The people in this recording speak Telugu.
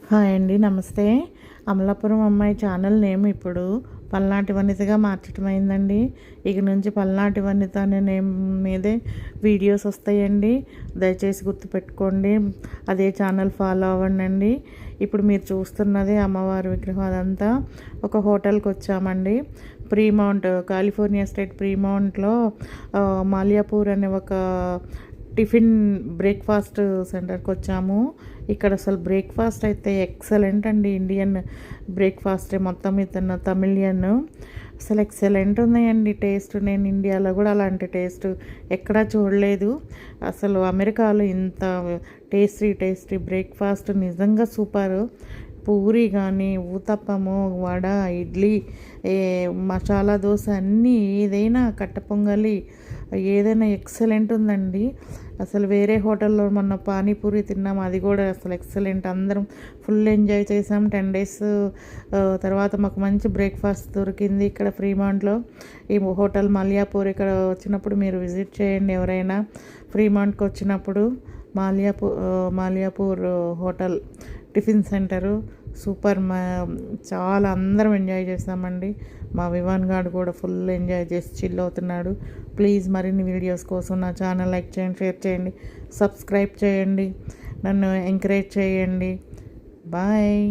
హాయ్ అండి, నమస్తే. అమలాపురం అమ్మాయి ఛానల్ నేమ్ ఇప్పుడు పల్నాటి వనితగా మార్చడం అయిందండి. ఇక నుంచి పల్నాటి వనిత అనే నేమ్ మీదే వీడియోస్ వస్తాయండి. దయచేసి గుర్తుపెట్టుకోండి, అదే ఛానల్ ఫాలో అవ్వండి. ఇప్పుడు మీరు చూస్తున్నది అమ్మవారి విగ్రహం. అదంతా ఒక హోటల్కి వచ్చామండి. ఫ్రీమౌంట్, కాలిఫోర్నియా స్టేట్ ఫ్రీమౌంట్లో మాల్యాపూర్ అనే ఒక టిఫిన్ బ్రేక్ఫాస్ట్ సెంటర్కి వచ్చాము. ఇక్కడ అసలు బ్రేక్ఫాస్ట్ అయితే ఎక్సలెంట్ అండి. ఇండియన్ బ్రేక్ఫాస్ట్ మొత్తం ఇతను తమిళియన్. అసలు ఎక్సలెంట్ ఉన్నాయండి టేస్ట్. నేను ఇండియాలో కూడా అలాంటి టేస్ట్ ఎక్కడా చూడలేదు. అసలు అమెరికాలో ఇంత టేస్టీ బ్రేక్ఫాస్ట్ నిజంగా సూపర్. పూరి కానీ, ఊతప్పము, వడ, ఇడ్లీ, మసాలా దోశ అన్నీ, ఏదైనా కట్ట పొంగలి, ఏదైనా ఎక్సలెంట్ ఉందండి. అసలు వేరే హోటల్లో మొన్న పానీపూరి తిన్నాం, అది కూడా అసలు ఎక్సలెంట్. అందరం ఫుల్ ఎంజాయ్ చేసాం. 10 days తర్వాత మాకు మంచి బ్రేక్ఫాస్ట్ దొరికింది ఇక్కడ ఫ్రీమౌంట్లో. ఈ హోటల్ మాల్యాపూర్ ఇక్కడ వచ్చినప్పుడు మీరు విజిట్ చేయండి. ఎవరైనా ఫ్రీమౌంట్కి వచ్చినప్పుడు మాల్యాపూర్ హోటల్ టిఫిన్ సెంటరు సూపర్. చాలా అందరం ఎంజాయ్ చేస్తామండి. మా వివాన్ గారు కూడా ఫుల్ ఎంజాయ్ చేసి చిల్ అవుతున్నాడు. ప్లీజ్ మరిన్ని వీడియోస్ కోసం నా ఛానల్ లైక్ చేయండి, షేర్ చేయండి, సబ్స్క్రైబ్ చేయండి, నన్ను ఎంకరేజ్ చేయండి. బాయ్.